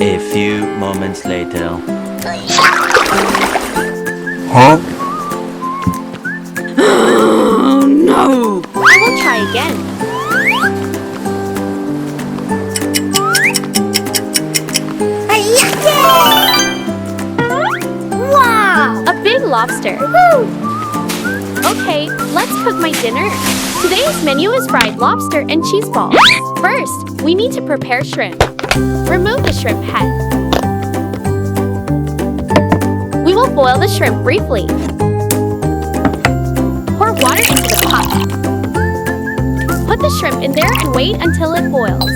A few moments later. Huh? Oh no! I will try again. Wow! A big lobster. Okay, let's cook my dinner. Today's menu is fried lobster and cheese balls. First, we need to prepare shrimp. Remove the shrimp head. We will boil the shrimp briefly. Pour water into the pot. Put the shrimp in there and wait until it boils.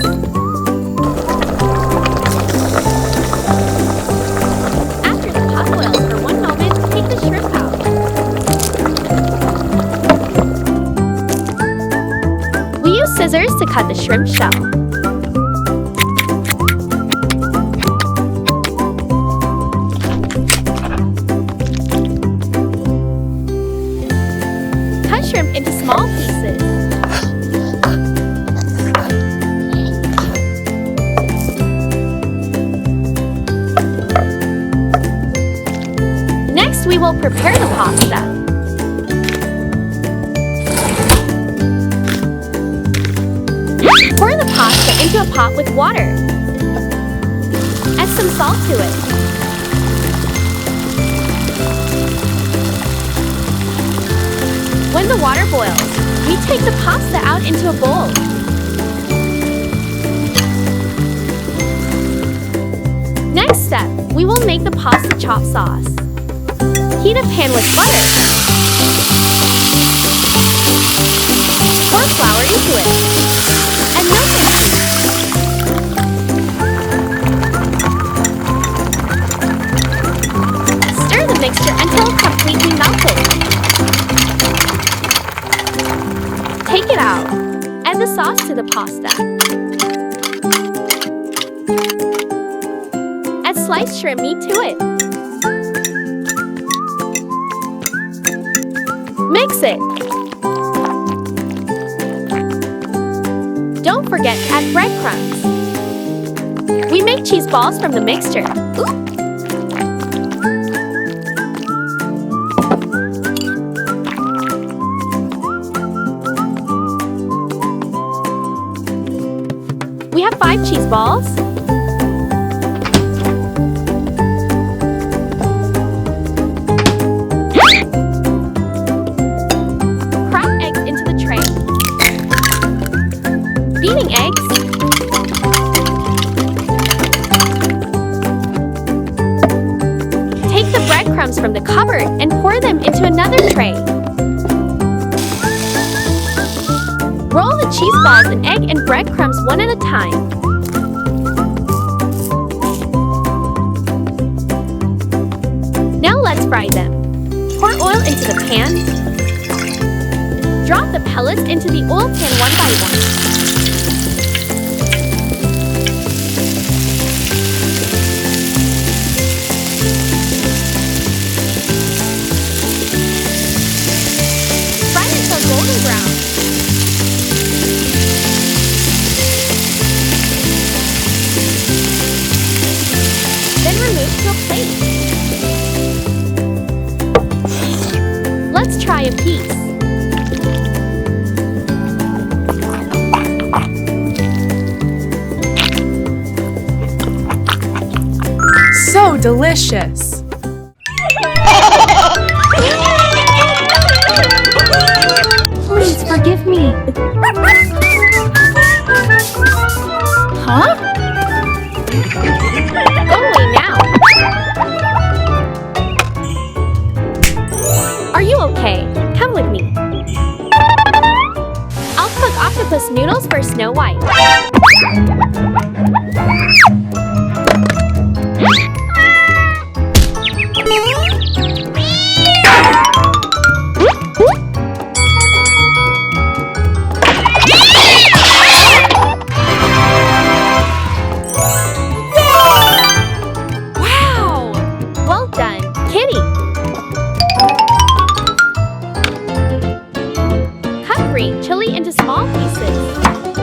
After the pot boils for 1 moment, take the shrimp out. We use scissors to cut the shrimp shell. Cut shrimp into small pieces. Next, we will prepare the pasta. Pour the pasta into a pot with water. Add some salt to it. When the water boils, we take the pasta out into a bowl. Next step, we will make the pasta chop sauce. Heat a pan with butter. Pour flour into it. And milk in it. Stir the mixture until it's completely melted. Take it out. Add the sauce to the pasta. Add sliced shrimp meat to it. Mix it. Don't forget to add breadcrumbs. We make cheese balls from the mixture. We have 5 cheese balls. Crack eggs into the tray. Beating eggs. Take the breadcrumbs from the cupboard and pour them into another tray. Roll the cheese balls in egg and breadcrumbs one at a time. Now let's fry them. Pour oil into the pan. Drop the pellets into the oil pan one by one. Fry until golden brown. Then remove to a plate. Let's try a piece. So delicious! Please forgive me. Huh? Go away now. Are you okay? Come with me. I'll cook octopus noodles for Snow White. Wow! Well done, Kitty. Cut green chili into small pieces.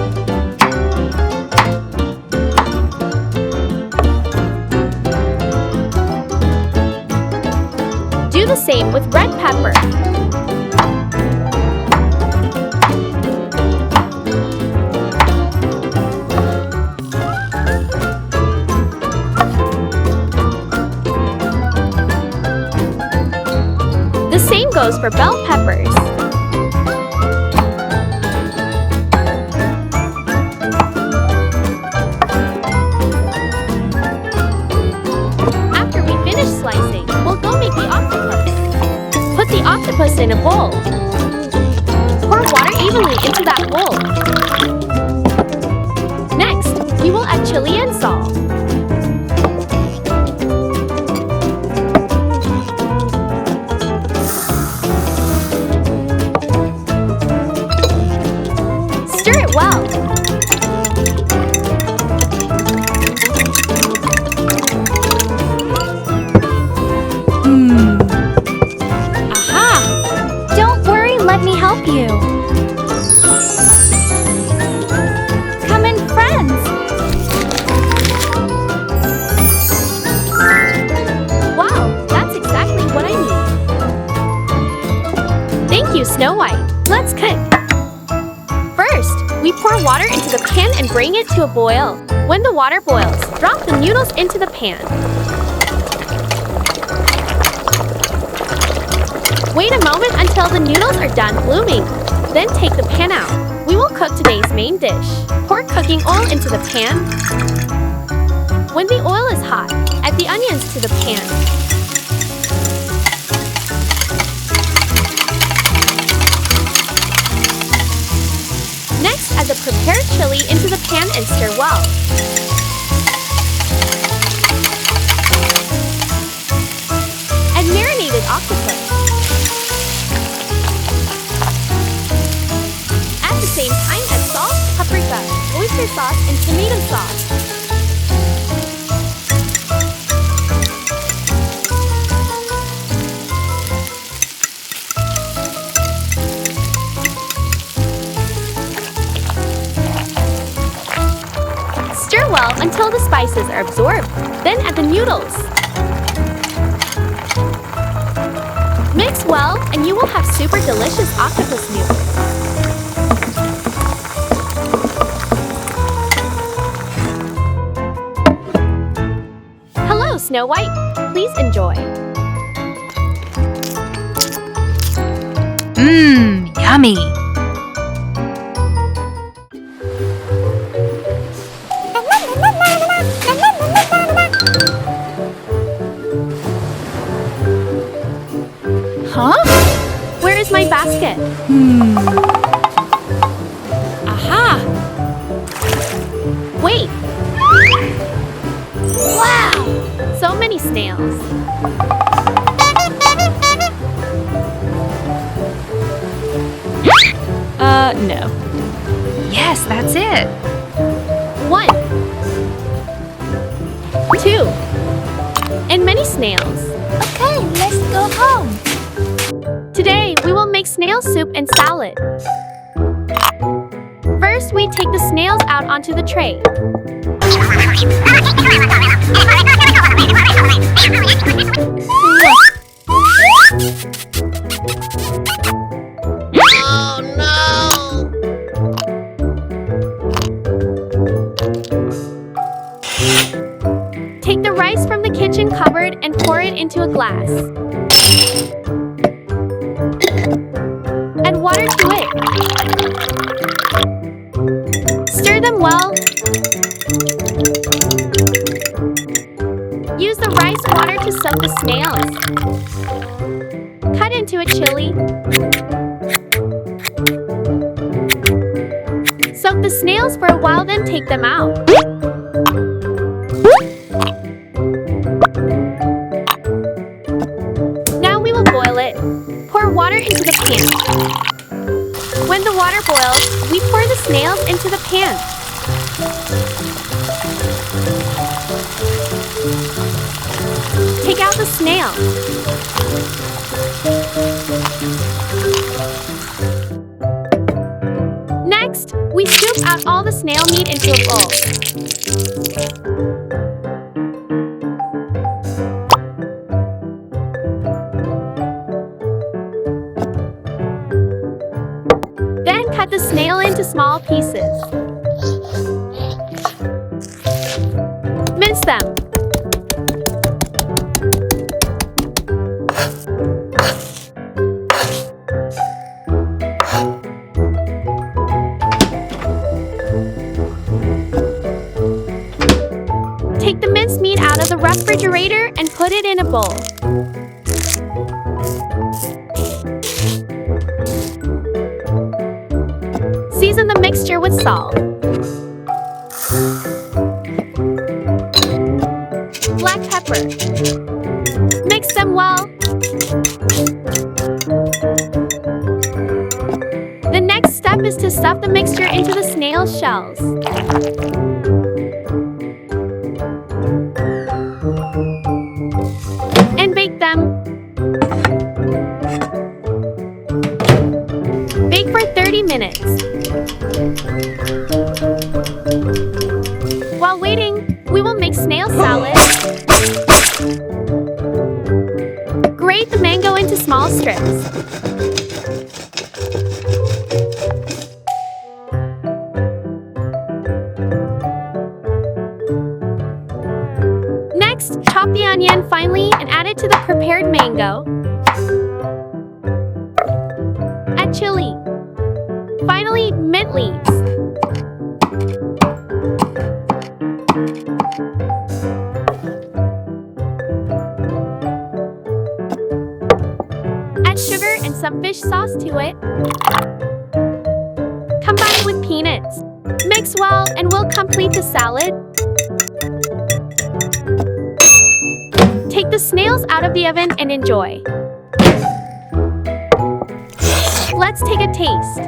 the same with red pepper. The same goes for bell peppers. After we finish slicing, we'll go make the octopus. Put the octopus in a bowl. Pour water evenly into that bowl. Next, we will add chili and salt. Stir it well. Aha! Don't worry, let me help you. Come in, friends. Wow, that's exactly what I need. Thank you, Snow White. Let's cook. First, we pour water into the pan and bring it to a boil. When the water boils, drop the noodles into the pan. Wait a moment until the noodles are done blooming. Then take the pan out. We will cook today's main dish. Pour cooking oil into the pan. When the oil is hot, add the onions to the pan. Next, add the prepared chili into the pan and stir well. Add marinated octopus. At the same time, add salt, paprika, oyster sauce, and tomato sauce. Stir well until the spices are absorbed. Then add the noodles. Mix well and you will have super delicious octopus noodles. Hello, Snow White. Please enjoy. Mmm, yummy. Huh? Where is my basket? Aha! Wait! Wow! So many snails. No. Yes, that's it. 1, 2, and many snails. Okay, let's go home. Today, we will make snail soup and salad. First, we take the snails out onto the tray. Oh no! Take the rice from the kitchen cupboard and pour it into a glass. Add water to it. Stir them well. Use the rice water to soak the snails. Cut into a chili. Soak the snails for a while, then take them out. Now we will boil it. Pour water into the pan. When the water boils, we pour the snails into the pan. Take out the snail. Next, we scoop out all the snail meat into a bowl. Cut the snail into small pieces. Mince them. Take the minced meat out of the refrigerator and put it in a bowl. Season the mixture with salt, black pepper. Mix them well. The next step is to stuff the mixture into the snail shells. And bake them. Bake for 30 minutes. While waiting, we will make snail salad. Grate the mango into small strips. Next, chop the onion finely and add it to the prepared mango. Add chili. Finally, mint leaves. Add sugar and some fish sauce to it. Combine with peanuts. Mix well and we'll complete the salad. Take the snails out of the oven and enjoy. Let's take a taste.